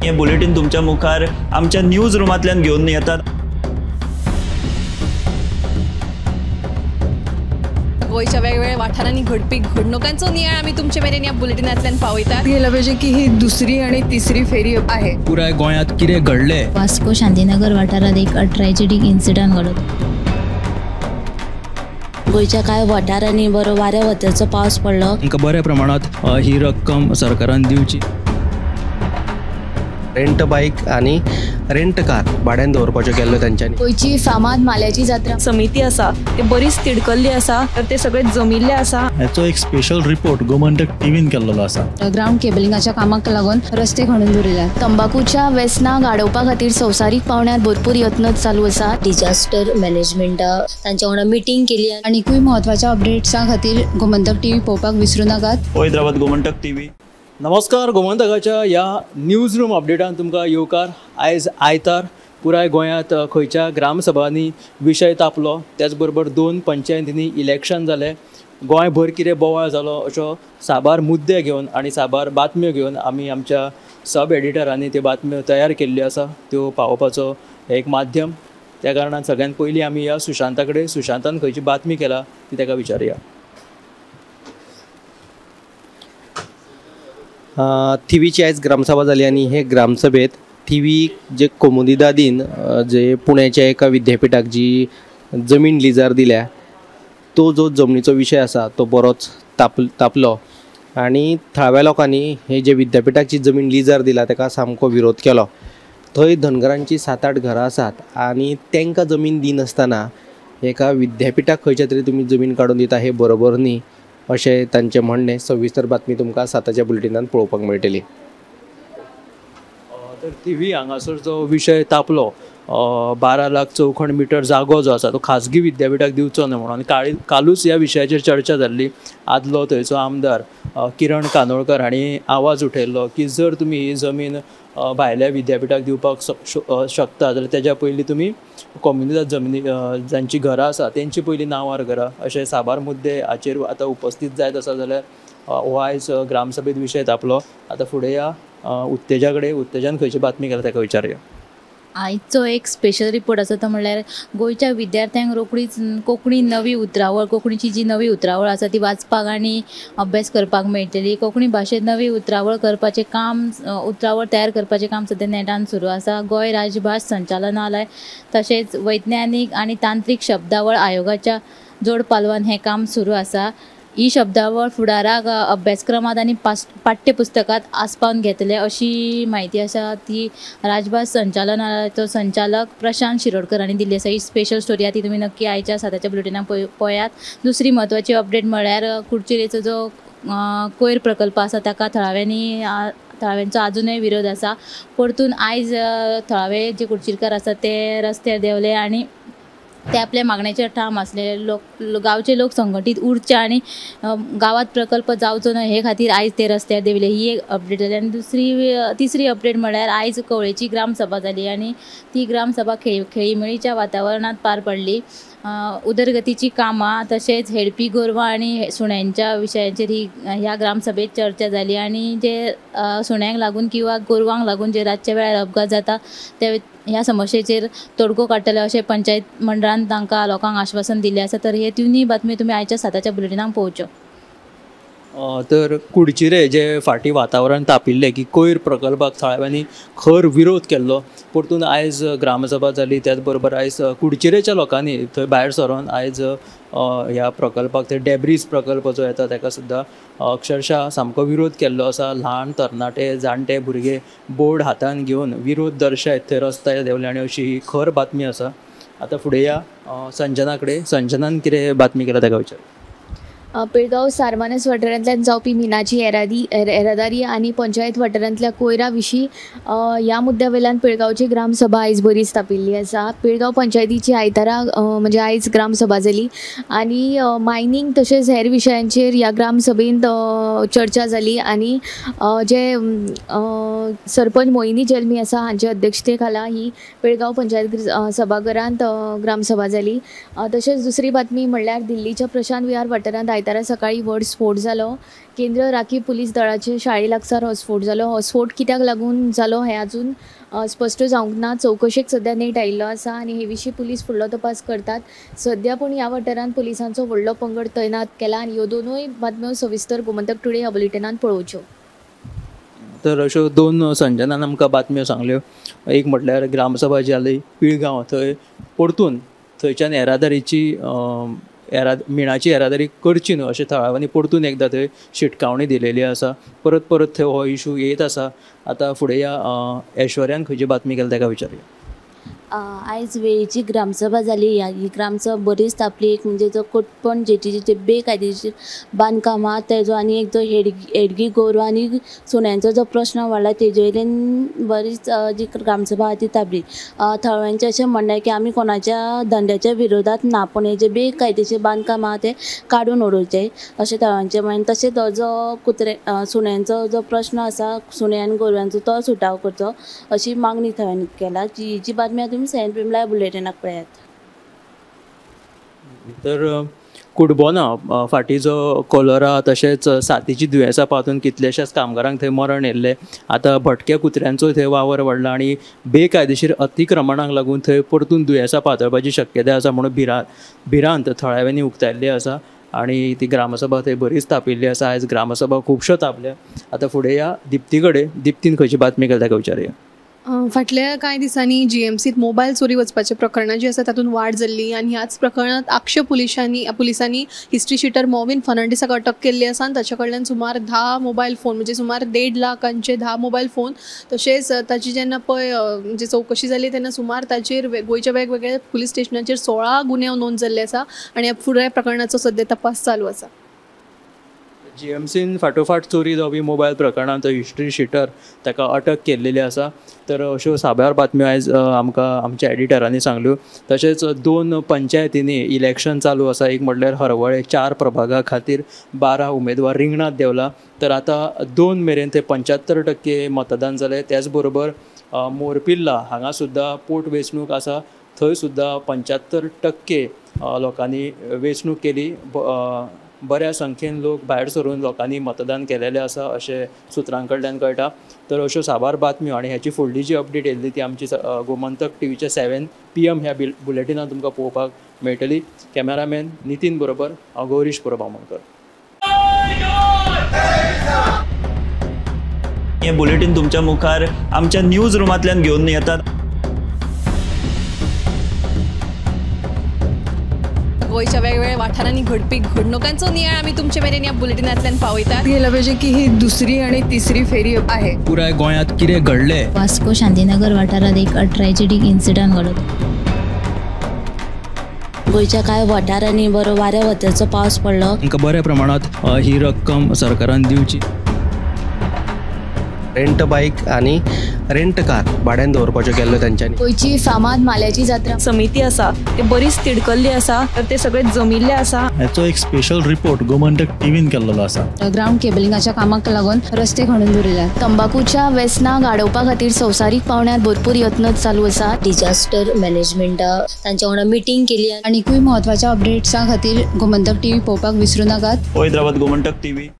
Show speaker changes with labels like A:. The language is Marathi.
A: हे बुलेटिन तुमच्या मुखार आमच्या न्यूज रूमांतल्यान घेवन येतात।
B: गोयच्या वेगवेगळ्या वाठारांनी घडपी घडणुकांचो नियाळ आमी तुमचे मेरेन ह्या बुलेटिनांतल्यान पावयतात। गेल्या पाहिजे की ही दुसरी आणि तिसरी फेरी आहे।
C: पुराय गोंयांत कितें घडलें।
D: वास्को शांतीनगर वाठारांत एक ट्रॅजेडीक इन्सिडंट घडलो। गोयच्या कांय वाठारांनी बरो वाऱ्या वताचो पावस पडलो।
C: तांकां बऱ्या प्रमाणात ही रक्कम सरकारान दिवची।
E: रेंट बाईक आणि रेंट कार भाड्यान दवरपाच्यो केल्ल्यो तांच्यांनी।
B: गोयची फामाद माल्याची जात्रा
F: समिती आसा ते बरीच तिडकल्ली आसा, तर ते सगळे जमिल्ले आसा।
G: हाचो एक स्पेशल रिपोर्ट गोमंतक टीव्हीन केल्लो आसा।
B: ग्राउंड केबलिंगाच्या कामाक लागून रस्ते खणून दवरिल्यात। तंबाखूच्या व्यसनाक आडोवपा खातीर संवसारीक पावंड्यार भरपूर यत्न चालू आसा।
D: डिजास्टर मॅनेजमेंटा तांच्या वांगडा मिटींग केली।
B: आनीकूय महत्वाच्या अपडेट्सां खातीर गोमंतक टीव्ही पळोवपाक विसरूं नाकात।
A: पळयत रावात गोमंतक टीव्ही।
C: नमस्कार, गोमंतकाच्या ह्या न्यूज रूम अपडेटान तुमकां येवकार। आयज आयतार पुराय गोंयांत खंयच्या ग्रामसभांनी विशय तापलो, त्याच बरोबर 2 पंचायतींनी इलेक्शन जालें। गोंयभर कितें बोवाळ जालो अशो साबार मुद्दे घेवन आनी साबार बातम्यो घेवन आमी आमच्या सब एडिटरांनी त्यो बातम्यो तयार केल्ल्यो आसा, त्यो पावोवपाचो एक माध्यम। त्या कारणान सगळ्यात पयलीं आमी ह्या सुशांता कडेन, सुशांतान खंयची बातमी केला ती ताका विचारया।
E: थिवीची आयज ग्रामसभा जाली आनी हे ग्रामसभेत थिवी जे कौमुदी दादीन जे पुण्याच्या एका विद्यापिठाक जी जमीन लिजार दिल्या, तो जो जमनीचो विशय आसा तो बरोच तापलो आनी थळाव्या लोकांनी हे जे विद्यापिठाक जी जमीन लिजार दिला ताका सामको विरोध केलो। थंय धनगरांची 7-8 घरां आसात आनी तांकां जमीन दिनासतना एका विद्यापिठाक खंयच्या तरी तुमी जमीन काडून दिता हे बरोबर न्ही अशें तांचें म्हणणें। सविस्तर बातमी तुमकां 7च्या बुलेटिनान पळोवपाक मेळटली।
C: तर थिवी हांगासर जो विशय तापलो 12 लाख चौखण मिटर जागो जो आसा तो खाजगी विद्यापिठाक दिवचो न्हय म्हणून आनी कालूच ह्या विशयाचेर चर्चा जाल्ली। आदलो थंयचो आमदार किरण कानोळकर हांणी आवाज उठयल्लो की जर तुमी ही जमीन भायल्या विद्यापिठाक दिवपाक शकता जाल्यार तेज्या पयलीं तुमी कम्युनिटी जमनी जांची घरां आसा तेंची पयलीं नांवार करा। अशे साबार मुद्दे हाचेर आतां उपस्थित जायत आसा जाल्यार हो आयज ग्रामसभेत विशय तापलो। आतां फुडें या उत्तेजा कडेन, उत्तेजान खंयची बातमी केल्या ताका विचारया।
D: आयचो एक स्पेशल रिपोर्ट आसा तो म्हणल्यार गोंयच्या विद्यार्थ्यांक रोखडीच कोंकणी नवी उतरावळ, कोंकणीची जी नवी उतरावळ आसा ती वाचपाक आनी अभ्यास करपाक मेळटली। कोंकणी भाशेंत नवी उतरावळ करपाचें काम, उतरावळ तयार करपाचें काम सद्या नेटान सुरू आसा। गोंय राजभास संचालनालय तशेंच वैज्ञानीक आनी तांत्रीक शब्दावळ आयोगाच्या जोड पालवान हें काम सुरू आसा। ही शब्दावळ फुडाराक अभ्यासक्रमांत आनी पाठ्यपुस्तकांत आस्पावन घेतले अशी माहिती आसा ती राजभास संचालनालयाचो संचालक प्रशांत शिरोडकर हांणी दिल्ली आसा। ही स्पेशल स्टोरी ती तुमी नक्की आयच्या 7च्या बुलेटिनान पळयात। दुसरी म्हत्वाची अपडेट म्हळ्यार कुडचिरेचो जो कोयर प्रकल्प आसा ताका थळाव्यांचो अजूनय विरोध आसा। परतून आयज थळावे जे कुडचिरकार आसात ते रस्त्यार देवले आनी ते आपल्या मागण्याचेर ठाम आसले। गांवचे लोक संघटीत उरचे आनी गांवांत प्रकल्प जावचो न्हय हे खातीर आयज ते रस्त्यार देविले। ही एक अपडेट जाली। आनी तिसरी अपडेट म्हळ्यार आयज कवळेची ग्रामसभा जाली आनी ती ग्रामसभा खेळीमेळीच्या वातावरणांत पार पडली। उदरगतीची कामां तशेंच हेडपी गोरवां आनी सुण्यांच्या विशयांचेर ह्या ग्रामसभेत चर्चा जाली आनी जे सुण्यांक लागून किंवा गोरवांक लागून जे रातच्या वेळार अपघात जाता ते ह्या समस्येचेर तोडगो काडटले अशें पंचायत मंडळान तांकां लोकांक आश्वासन दिल्लें आसा। तर हे तिनूय बातमी तुमी आयच्या 7च्या बुलेटिनाक पळोवच्यो।
C: तर कुडचिरे जे फाटीं वातावरण तापिल्लें की कोयर प्रकल्पाक थळाव्यांनी खर विरोध केल्लो, परतून आयज ग्रामसभा जाली। त्याच बरोबर आयज कुडचिरेच्या लोकांनी थंय भायर सरोन आयज ह्या प्रकल्पाक ते डेब्रीज प्रकल्प जो येता ताका सुद्दां अक्षरशः सामको विरोध केल्लो आसा। ल्हान तरणाटे जाणटे भुरगे बोर्ड हातान घेवन विरोध दर्शायत थंय रस्त्यार देवले आनी अशी ही खर बातमी आसा। आतां फुडें या संजना कडेन, संजनान कितें बातमी केल्या ताका विचार।
H: पिळगांव सारमानस वाठारांतल्यान जावपी मिनाची येरादारी आनी पंचायत वाठारांतल्या कोयरा विशीं ह्या मुद्द्या वयल्यान पिळगांवची ग्रामसभा आयज बरीच तापिल्ली आसा। पिळगांव पंचायतीची आयतारा म्हणजे आयज ग्रामसभा जाली आनी मायनींग तशेंच हेर विशयांचेर ह्या ग्रामसभेंत चर्चा जाली आनी जे सरपंच मोहिनी जल्मी आसा हांचे अध्यक्षते खाला ही पिळगांव पंचायत सभाघरांत ग्रामसभा जाली। तशेंच दुसरी बातमी म्हणल्यार दिल्लीच्या प्रशांत विहार वाठारांत आयतारा सकाळी व्हड स्फोट जालो. केंद्रीय राखीव पुलीस दळाचे शाळे लागसार हो स्फोट जालो. हो स्फोट कित्याक लागून जालो हें अजून स्पश्ट जावंक ना. चवकशेक सद्या नेट आयिल्लो आसा आनी हे विशीं पुलीस फुडलो तपास करतात. सद्या पूण ह्या वाठारांत पुलिसांचो व्हडलो पंगड तैनात केला आनी ह्यो दोनूय बातम्यो सविस्तर गोमंतक टुडे ह्या बुलेटिनांत पळोवच्यो.
C: तर अश्यो दोन संजनान आमकां बातम्यो सांगल्यो. एक म्हटल्यार ग्रामसभा जाली पिळगांव, थंय परतून थंयच्यान येरादारीची मिणाची येरादारी करची न्हू अशें थळाव्यांनी परतून एकदां थंय शिटकावणी दिलेली आसा. परत परत थंय हो इशू येत आसा. आतां फुडें या ऐश्वर्यान खंयची बातमी केली ताका विचारया.
D: आयज वेळेची ग्रामसभा जाली. ही ग्रामसभा बरीच तापली. एक म्हणजे जो कोटपण जेटीचे बेकायदेशीर बांदकामां तेजो आनी एक जो हेडगी गोरवां आनी सुण्यांचो जो प्रश्न वाडला तेजे वयल्यान बरीच जी ग्रामसभा आहा ती तापली. थळाव्यांचें अशें म्हणणें आहे की आमी कोणाच्या धंद्याच्या विरोधात ना, पूण हे जे बेकायदेशीर बांदकाम आहा ते काडून उडोवचे अशें थळाव्यांचें म्हणणें. तशेंच हो जो सुण्यांचो जो प्रश्न आसा सुणे आनी गोरवांचो तो सुटाव करचो अशी मागणी थळाव्यांनी केला. जी बातमी तुम्ही सेंट बुलेटिनाक पळयात.
C: तर कुडबोना फाटीं जो कोलरा तशेंच साथीची दुयेंसां पावतून कितलेशेच कामगारांक थंय मरण येयल्लें. आतां भटक्या कुत्र्यांचो थंय वावर वाडला आनी बेकायदेशीर अतिक्रमणाक लागून थंय परतून दुयेंसां पातळपाची शक्यताय आसा म्हणून भिरांत थळाव्यांनी उक्तायल्ली आसा. आनी ती ग्रामसभा थंय बरीच तापिल्ली आसा. आयज ग्रामसभा खुबश्यो तापल्या. आतां फुडें या दिप्ती कडेन. दिप्तीन खंयची बातमी केली ताका विचारया.
B: फाटल्या कांय दिसांनी GMCत मोबायल चोरी वचपाचे प्रकरणां जी आसा तातूंत वाड जाल्ली आनी ह्याच प्रकरणांत आक्षे पुलिसांनी हिस्ट्री शीटर मॉविन फर्नांडिसाक अटक केल्ली आसा आनी ताचे कडल्यान सुमार 10 मोबायल फोन म्हणजे सुमार 1.5 लाखांचे 10 मोबायल फोन तशेंच ताची जेन्ना पळय म्हणजे चवकशी जाली तेन्ना सुमार ताचेर गोंयच्या वेगवेगळ्या पुलीस स्टेशनाचेर 16 गुन्हे नोंद जाल्ले आसा आनी ह्या पुराय प्रकरणाचो सद्या तपास चालू आसा.
C: GMCन फाटोफाट चोरी जावपी मोबायल प्रकरणांत हिस्ट्री शीटर ताका अटक केल्लेली आसा. तर अश्यो साबार बातम्यो आयज आमकां आमच्या एडिटरांनी सांगल्यो. तशेंच 2 पंचायतींनी इलेक्शन चालू आसा. एक म्हटल्यार हरवळे 4 प्रभागा खातीर 12 उमेदवार रिंगणात देवला. तर आतां 2 मेरेन ते 75% मतदान जालें. त्याच बरोबर मोरपिल्ला हांगा सुद्दां पोटवेंचणूक आसा. थंय सुद्दां 75% लोकांनी वेंचणूक केली. बऱ्या संख्येन लोक भायर सरून लोकांनी मतदान केलेलें आसा अशें सुत्रां कडल्यान कळटा. तर अश्यो साबार बातम्यो आनी ह्याची फुडली जी अपडेट येयल्ली ती आमची गोमंतक टीव्हीच्या 7 PM ह्या बुलेटिनांत तुमकां पळोवपाक मेळटली. कॅमेरामॅन नितीन बरोबर हांव गौरीश पुरबामणकर.
A: हें बुलेटिन तुमच्या मुखार आमच्या न्यूज रुमांतल्यान घेवन येतात.
B: गोंयच्या वेगवेगळ्या वाठारांनी घडपी घडणुकांचो नियाळ आमी तुमचे मेरेन ह्या बुलेटिनांतल्यान पावयतात. गेल्या पाहिजे की ही दुसरी आणि तिसरी फेरी आहे.
C: पुराय गोंयांत कितें घडलें.
D: वास्को शांतीनगर वाठारात एक ट्रॅजेडीक इन्सिडंट घडलो. गोंयच्या कांय वाठारांनी बरो वाऱ्या वताचो पावस पडलो.
C: तांकां बऱ्या प्रमाणात ही रक्कम सरकारान दिवची.
E: रेंट बाईक आणि रेंट कार भाड्यान दवरपाच्यो केल्ल्यो तांच्यांनी.
H: गोंयची फामाद माल्याची जात्रा
F: समिती आसा ते बरीच तिडकल्ली आसा. तर ते सगळे जमिल्ले आसा.
G: हाचो एक स्पेशल रिपोर्ट गोमंतक टीव्हीन केल्लो आसा.
B: ग्राउंड केबलिंगाच्या कामाक लागून रस्ते खणून दवरिल्यात.
H: तंबाखूच्या व्यसनाक आडोवपा खातीर संवसारीक पावंड्यार भरपूर यत्न चालू आसा.
D: डिजास्टर मॅनेजमेंटा तांच्या वांगडा मिटींग केली.
B: आनीकूय म्हत्वाच्या अपडेट्सां खातीर गोमंतक टीव्ही पळोवपाक विसरूं नाकात.
A: हैदराबाद गोमंतक टीव्ही.